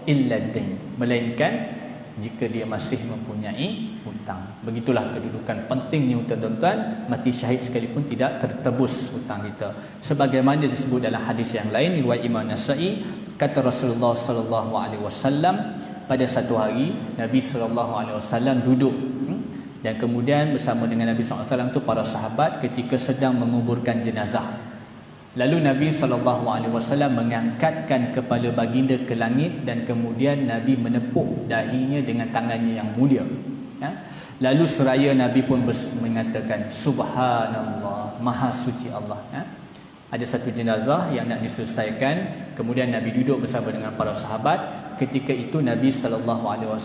illa dain, melainkan jika dia masih mempunyai hutang. Begitulah kedudukan pentingnya hutang, tuan-tuan. Mati syahid sekalipun tidak tertebus hutang kita, sebagaimana disebut dalam hadis yang lain riwayat Imam Nasa'i, kata Rasulullah sallallahu alaihi wasallam, pada satu hari Nabi sallallahu alaihi wasallam duduk dan kemudian bersama dengan Nabi sallallahu alaihi wasallam tu para sahabat ketika sedang menguburkan jenazah. Lalu Nabi SAW mengangkatkan kepala baginda ke langit dan kemudian Nabi menepuk dahinya dengan tangannya yang mulia. Lalu seraya Nabi pun mengatakan, Subhanallah, Maha Suci Allah. Ada satu jenazah yang nak diselesaikan, kemudian Nabi duduk bersama dengan para sahabat. Ketika itu Nabi SAW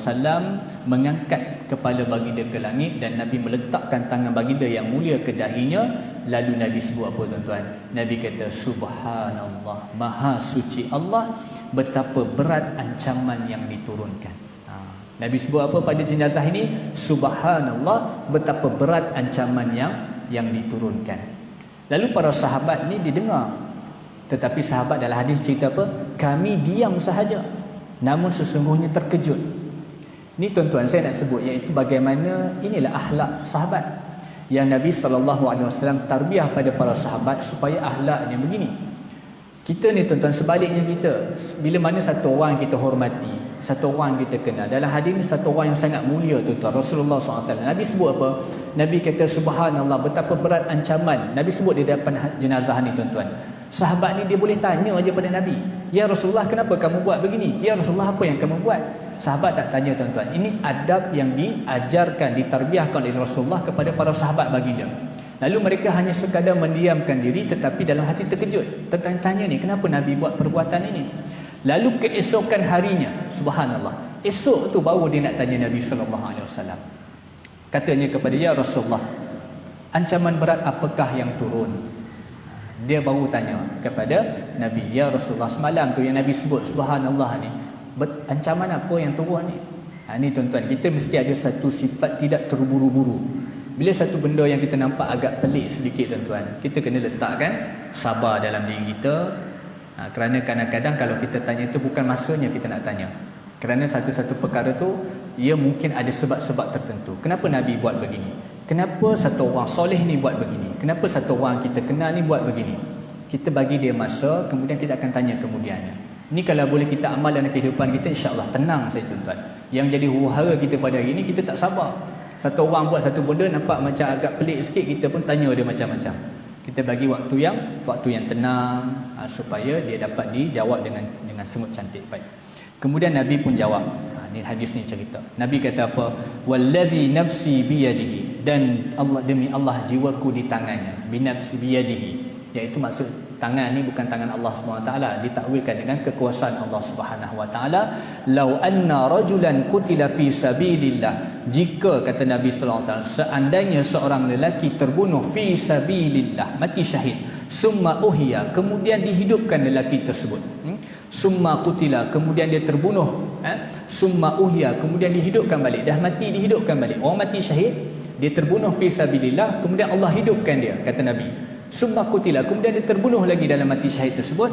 mengangkat kepala baginda ke langit dan Nabi meletakkan tangan baginda yang mulia ke dahinya. Lalu Nabi sebut apa tuan-tuan? Nabi kata, Subhanallah, Maha suci Allah, betapa berat ancaman yang diturunkan. Nabi sebut apa pada jenazah ini? Subhanallah, betapa berat ancaman yang diturunkan. Lalu para sahabat ni didengar, tetapi sahabat dalam hadis cerita apa? Kami diam sahaja, namun sesungguhnya terkejut. Ni tuan-tuan saya nak sebut, iaitu bagaimana inilah akhlak sahabat yang Nabi SAW tarbiyah pada para sahabat supaya akhlaknya begini. Kita ni tuan-tuan, sebaliknya kita, bila mana satu orang kita hormati, satu orang kita kenal, dalam hadis ni satu orang yang sangat mulia tuan-tuan, Rasulullah SAW. Nabi sebut apa? Nabi kata, Subhanallah, betapa berat ancaman. Nabi sebut di depan jenazah ni tuan-tuan. Sahabat ni dia boleh tanya aja pada Nabi, Ya Rasulullah, kenapa kamu buat begini? Ya Rasulullah, apa yang kamu buat? Sahabat tak tanya tuan-tuan. Ini adab yang diajarkan, ditarbiahkan oleh Rasulullah kepada para sahabat baginda. Lalu mereka hanya sekadar mendiamkan diri, tetapi dalam hati terkejut. Tanya ni, kenapa Nabi buat perbuatan ini? Lalu keesokan harinya, subhanallah, esok tu baru dia nak tanya Nabi SAW. Katanya kepada, Ya Rasulullah, ancaman berat apakah yang turun? Dia baru tanya kepada Nabi, Ya Rasulullah, semalam tu yang Nabi sebut, subhanallah ni, ancaman apa yang turun ni? Ni tuan-tuan, kita mesti ada satu sifat tidak terburu-buru. Bila satu benda yang kita nampak agak pelik sedikit tuan-tuan, kita kena letakkan sabar dalam diri kita. Kerana kadang-kadang kalau kita tanya itu bukan masanya kita nak tanya. Kerana satu-satu perkara tu, ia mungkin ada sebab-sebab tertentu. Kenapa Nabi buat begini? Kenapa satu orang soleh ni buat begini? Kenapa satu orang kita kenal ni buat begini? Kita bagi dia masa, kemudian kita akan tanya kemudiannya. Ini kalau boleh kita amal dalam kehidupan kita, insya-Allah tenang saya tuan-tuan. Yang jadi huru-hara kita pada hari ini, kita tak sabar. Satu orang buat satu benda nampak macam agak pelik sikit, kita pun tanya dia macam-macam. Kita bagi waktu yang tenang, supaya dia dapat dijawab dengan semut cantik. Baik. Kemudian Nabi pun jawab. Ni hadis ni cerita. Nabi kata apa? Wallazi nafsi biyadihi, dan Allah, demi Allah jiwaku di tangannya. Binafsi biyadihi, iaitu maksud tangan ni bukan tangan Allah SWT, ditakwilkan dengan kekuasaan Allah SWT. Lau anna rajulan qutila fi sabilillah, jika kata Nabi sallallahu alaihi wasallam, seandainya seorang lelaki terbunuh fi sabilillah, mati syahid, summa uhiya, kemudian dihidupkan lelaki tersebut, summa qutila, kemudian dia terbunuh, summa uhiya, kemudian dihidupkan balik, dah mati dihidupkan balik. Orang mati syahid, dia terbunuh fi sabilillah, kemudian Allah hidupkan dia, kata Nabi. Summa qutila, kemudian dia terbunuh lagi dalam mati syahid tersebut.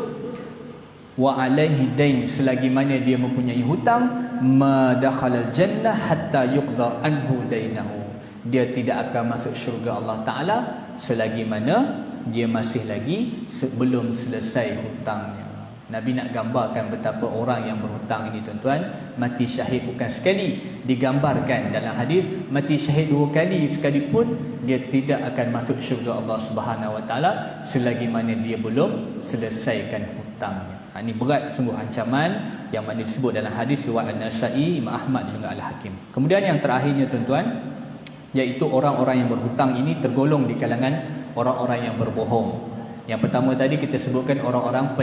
Wa alaihi dain, selagi mana dia mempunyai hutang, ma dakhalal jannah hatta yuqda anhu dainahu, dia tidak akan masuk syurga Allah Ta'ala selagi mana dia masih lagi belum selesai hutangnya. Nabi nak gambarkan betapa orang yang berhutang ini tuan-tuan, mati syahid bukan sekali, digambarkan dalam hadis mati syahid 2 kali sekalipun dia tidak akan masuk syurga Allah Subhanahu Wa Taala selagi mana dia belum selesaikan hutangnya. Ini berat sungguh ancaman yang mana disebut dalam hadis riwayat An-Nasa'i, Imam Ahmad dan juga Al-Hakim. Kemudian yang terakhirnya tuan-tuan, iaitu orang-orang yang berhutang ini tergolong di kalangan orang-orang yang berbohong. Yang pertama tadi kita sebutkan orang-orang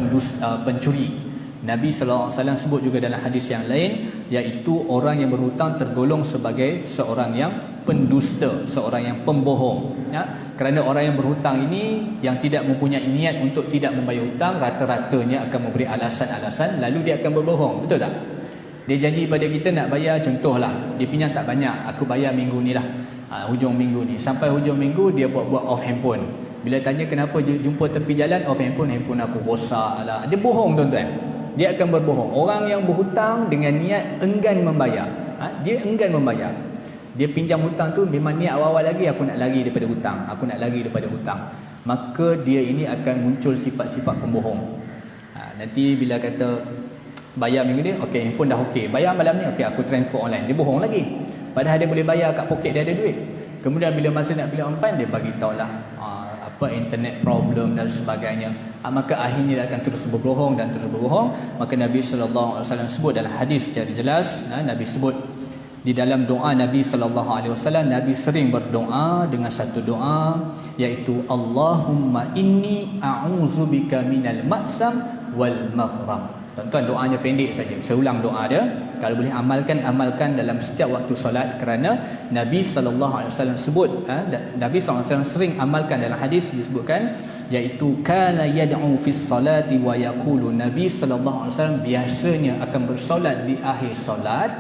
pencuri. Nabi SAW sebut juga dalam hadis yang lain, iaitu orang yang berhutang tergolong sebagai seorang yang pendusta, seorang yang pembohong. Kerana orang yang berhutang ini yang tidak mempunyai niat untuk tidak membayar hutang, rata-ratanya akan memberi alasan-alasan, lalu dia akan berbohong. Betul tak? Dia janji pada kita nak bayar, contohlah dia pinjam tak banyak, aku bayar minggu ni lah, hujung minggu ni. Sampai hujung minggu dia buat off handphone. Bila tanya kenapa jumpa tepi jalan, off handphone aku rosak lah. Dia bohong tuan-tuan. Dia akan berbohong. Orang yang berhutang dengan niat enggan membayar, dia enggan membayar. Dia pinjam hutang tu memang niat awal-awal lagi, aku nak lari daripada hutang, aku nak lari daripada hutang. Maka dia ini akan muncul sifat-sifat pembohong. Nanti bila kata bayar minggu ni, okey handphone dah okey, bayar malam ni, okey aku transfer online, dia bohong lagi. Padahal dia boleh bayar kat poket dia ada duit. Kemudian bila masa nak beli online, dia bagi tahulah internet problem dan sebagainya. Maka akhirnya dia akan terus berbohong dan terus berbohong. Maka Nabi SAW sebut dalam hadis secara jelas, Nabi sebut Di dalam doa Nabi sallallahu alaihi wasallam, Nabi sering berdoa dengan satu doa, iaitu Allahumma inni a'udzubika minal ma'sam wal maghram. Tuan-tuan, doanya pendek saja. Saya ulang doa dia. Kalau boleh amalkan dalam setiap waktu solat, kerana Nabi sallallahu alaihi wasallam sebut, Nabi sallallahu alaihi wasallam sering amalkan. Dalam hadis disebutkan, iaitu kana yad'u fis salati wa yaqulu, Nabi sallallahu alaihi wasallam biasanya akan bersolat di akhir solat,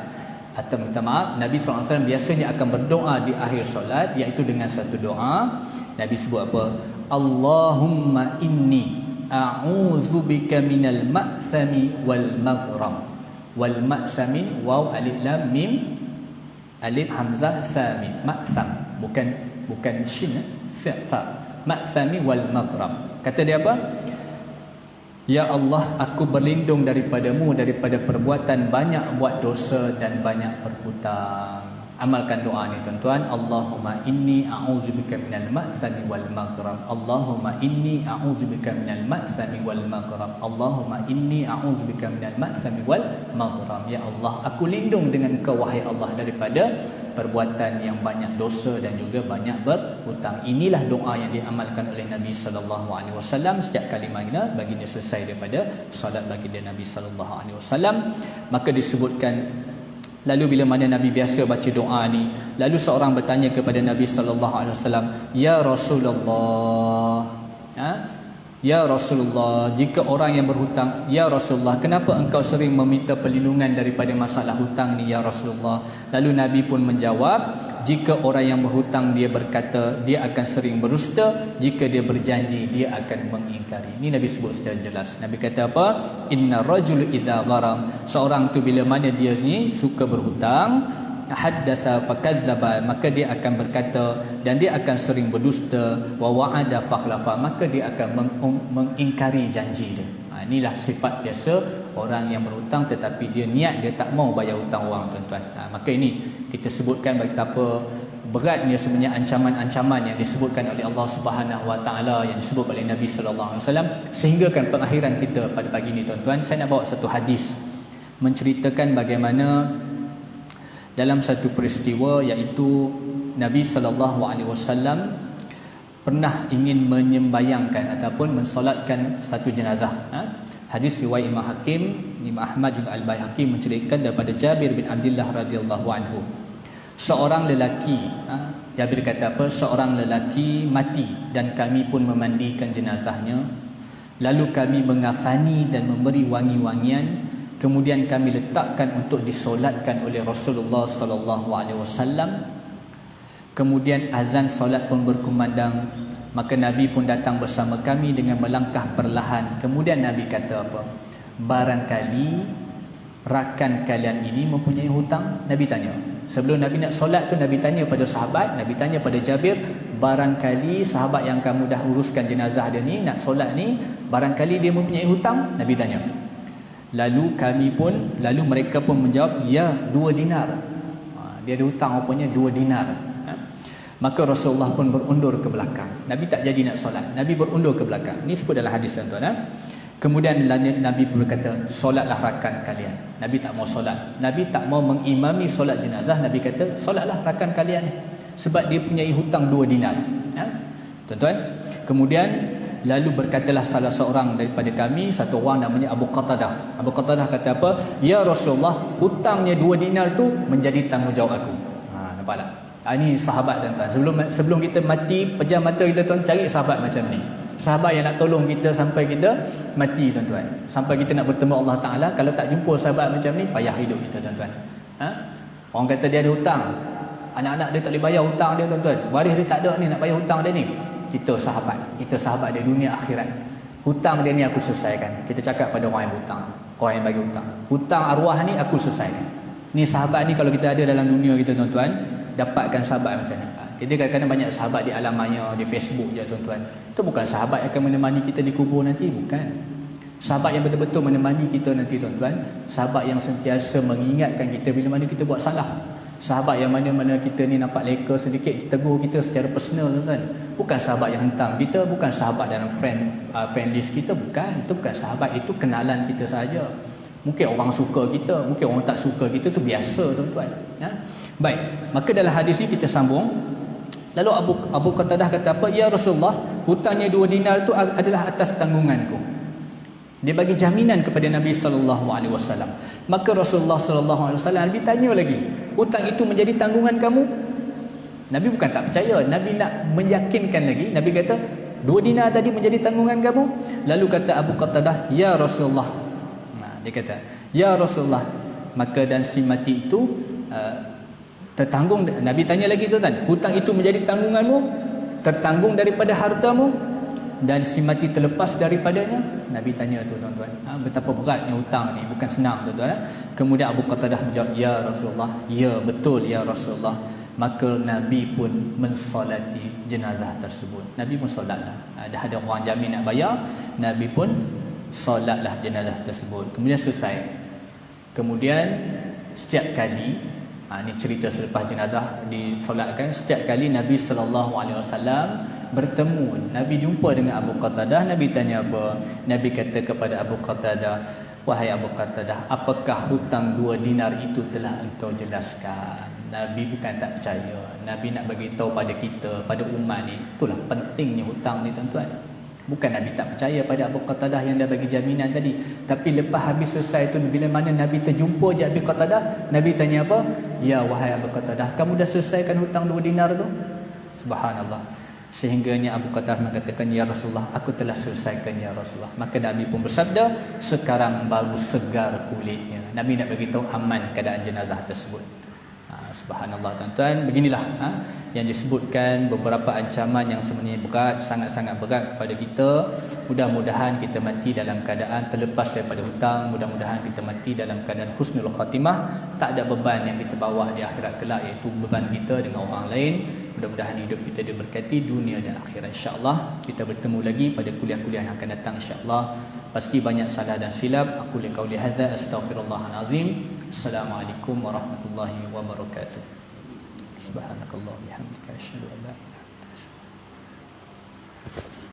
atau minta maaf, Nabi SAW biasanya akan berdoa di akhir solat, iaitu dengan satu doa. Nabi sebut apa? Allahumma inni a'udzubika minal ma'sami wal maghram. Wal ma'sami waw alif lam mim alif hamzah sa mim. Ma'sam, bukan shin, sa. Ma'sami wal maghram. Kata dia apa? Ya Allah, aku berlindung daripadamu daripada perbuatan banyak buat dosa dan banyak berhutang. Amalkan doa ni tuan-tuan. Allahumma inni a'udzubika minal ma'sami wal maghram. Allahumma inni a'udzubika minal ma'sami wal maghram. Allahumma inni a'udzubika minal ma'sami wal maghram. Ya Allah, aku lindung dengan Engkau wahai Allah daripada perbuatan yang banyak dosa dan juga banyak berhutang. Inilah doa yang diamalkan oleh Nabi sallallahu alaihi wasallam setiap kali baginda selesai daripada solat baginda Nabi sallallahu alaihi wasallam. Maka disebutkan, lalu bila mana Nabi biasa baca doa ni, lalu seorang bertanya kepada Nabi sallallahu alaihi wasallam, "Ya Rasulullah, ya Rasulullah, jika orang yang berhutang, ya Rasulullah, kenapa engkau sering meminta perlindungan daripada masalah hutang ni, ya Rasulullah?" Lalu Nabi pun menjawab, jika orang yang berhutang dia berkata, dia akan sering berdusta, jika dia berjanji dia akan mengingkari. Ini Nabi sebut secara jelas. Nabi kata apa? Inna rajul idza gharam, seorang tu bila mana dia ni suka berhutang, haddasa fakazzaba, maka dia akan berkata dan dia akan sering berdusta, wa wa'ada fakhlafa, maka dia akan mengingkari janji dia. Inilah sifat biasa orang yang berhutang, tetapi dia niat dia tak mau bayar hutang orang, tuan-tuan. Maka ini kita sebutkan betapa beratnya sebenarnya ancaman-ancaman yang disebutkan oleh Allah Subhanahu Wa Taala, yang disebut oleh Nabi sallallahu alaihi wasallam, sehinggakan pengakhiran kita pada pagi ini, tuan-tuan. Saya nak bawa satu hadis menceritakan bagaimana dalam satu peristiwa, iaitu Nabi sallallahu alaihi wasallam pernah ingin menyembayangkan ataupun mensolatkan satu jenazah. Hadis riwayat Imam Hakim, Imam Ahmad juga Al-Baihaqi menceritakan daripada Jabir bin Abdullah radhiyallahu anhu. Seorang lelaki, Jabir kata apa? Seorang lelaki mati dan kami pun memandikan jenazahnya. Lalu kami mengafani dan memberi wangi-wangian. Kemudian kami letakkan untuk disolatkan oleh Rasulullah sallallahu alaihi wasallam. Kemudian azan solat pun berkumandang, maka Nabi pun datang bersama kami dengan melangkah perlahan. Kemudian Nabi kata apa? Barangkali rakan kalian ini mempunyai hutang? Nabi tanya. Sebelum Nabi nak solat tu, Nabi tanya pada sahabat, Nabi tanya pada Jabir, barangkali sahabat yang kamu dah uruskan jenazah dia ni, nak solat ni, barangkali dia mempunyai hutang? Nabi tanya. Lalu mereka pun menjawab, ya, 2 dinar. Dia ada hutang rupanya 2 dinar. Maka Rasulullah pun berundur ke belakang. Nabi tak jadi nak solat. Nabi berundur ke belakang. Ini sebut dalam hadis, tuan-tuan. Kemudian Nabi pun berkata, solatlah rakan kalian. Nabi tak mau solat. Nabi tak mau mengimami solat jenazah. Nabi kata, solatlah rakan kalian, sebab dia punya hutang 2 dinar. Tuan-tuan. Kemudian lalu berkatalah salah seorang daripada kami, satu orang namanya Abu Qatadah. Abu Qatadah kata apa? Ya Rasulullah, hutangnya 2 dinar tu menjadi tanggungjawab aku. Nampak tak? Ini sahabat, tuan-tuan. Sebelum kita mati, pejam mata kita, tuan, cari sahabat macam ni. Sahabat yang nak tolong kita sampai kita mati, tuan-tuan. Sampai kita nak bertemu Allah Ta'ala. Kalau tak jumpa sahabat macam ni, payah hidup kita, tuan-tuan. Orang kata dia ada hutang, anak-anak dia tak boleh bayar hutang dia, tuan-tuan. Waris dia tak ada ni, nak bayar hutang dia ni. Kita sahabat dia dunia akhirat. Hutang dia ni aku selesaikan. Kita cakap pada orang yang hutang, orang yang bagi hutang. Hutang arwah ni aku selesaikan. Ni sahabat ni, kalau kita ada dalam dunia kita, tuan-tuan, dapatkan sahabat macam ni. Jadi kadang-kadang banyak sahabat di alam maya, di Facebook je, tuan-tuan. Itu bukan sahabat yang akan menemani kita di kubur nanti, bukan. Sahabat yang betul-betul menemani kita nanti, tuan-tuan. Sahabat yang sentiasa mengingatkan kita bila mana kita buat salah. Sahabat yang mana-mana kita ni nampak leka sedikit, ditegur kita secara personal, tuan-tuan. Bukan sahabat yang hentam kita, bukan sahabat dalam friend list kita, bukan. Itu bukan sahabat, itu kenalan kita saja. Mungkin orang suka kita, mungkin orang tak suka kita, tu biasa tuan-tuan. Baik, maka dalam hadis ni kita sambung. Lalu Abu Qatadah kata apa? Ya Rasulullah, hutangnya 2 dinar itu adalah atas tanggunganku. Dia bagi jaminan kepada Nabi sallallahu alaihi wasallam. Maka Rasulullah sallallahu alaihi wasallam Nabi tanya lagi, hutang itu menjadi tanggungan kamu? Nabi bukan tak percaya, Nabi nak meyakinkan lagi. Nabi kata, 2 dinar tadi menjadi tanggungan kamu? Lalu kata Abu Qatadah, ya Rasulullah. Dia kata, ya Rasulullah, maka dan si mati itu tertanggung. Nabi tanya lagi tuan, hutang itu menjadi tanggunganmu, tertanggung daripada hartamu, dan si mati terlepas daripadanya? Nabi tanya tu tuan-tuan. Betapa beratnya hutang ni, bukan senang tuan-tuan. Kemudian Abu Qatadah menjawab, ya Rasulullah, ya betul ya Rasulullah. Maka Nabi pun mensolati jenazah tersebut. Nabi pun solatlah. Dah ada orang jamin nak bayar, Nabi pun solatlah jenazah tersebut. Kemudian selesai. Kemudian setiap kali, ini cerita selepas jenazah disolatkan, setiap kali Nabi SAW bertemu, Nabi jumpa dengan Abu Qatadah, Nabi tanya apa? Nabi kata kepada Abu Qatadah, wahai Abu Qatadah, apakah hutang 2 dinar itu telah engkau jelaskan? Nabi bukan tak percaya, Nabi nak bagi tahu pada kita, pada umat ni, itulah pentingnya hutang ni tuan-tuan. Bukan Nabi tak percaya pada Abu Qatadah yang dah bagi jaminan tadi, tapi lepas habis selesai tu, bila mana Nabi terjumpa je Abu Qatadah, Nabi tanya apa? Ya wahai Abu Qatadah, kamu dah selesaikan hutang 2 dinar tu? Subhanallah. Sehingganya Abu Qatadah mengatakan, ya Rasulullah, aku telah selesaikan ya Rasulullah. Maka Nabi pun bersabda, sekarang baru segar kulitnya. Nabi nak bagi tahu aman keadaan jenazah tersebut. Subhanallah tuan-tuan, beginilah yang disebutkan beberapa ancaman yang sebenarnya berat, sangat-sangat berat kepada kita. Mudah-mudahan kita mati dalam keadaan terlepas daripada hutang, mudah-mudahan kita mati dalam keadaan husnul khatimah, tak ada beban yang kita bawa di akhirat kelak, iaitu beban kita dengan orang lain. Mudah-mudahan hidup kita diberkati dunia dan akhirat, insya-Allah. Kita bertemu lagi pada kuliah-kuliah yang akan datang, insya-Allah. Pasti banyak salah dan silap. Aku liqauli hadza astaghfirullahal azim. Assalamualaikum warahmatullahi wabarakatuh. Subhanakallah bihamdika asyhadu an la ilaha illa anta astaghfiruka.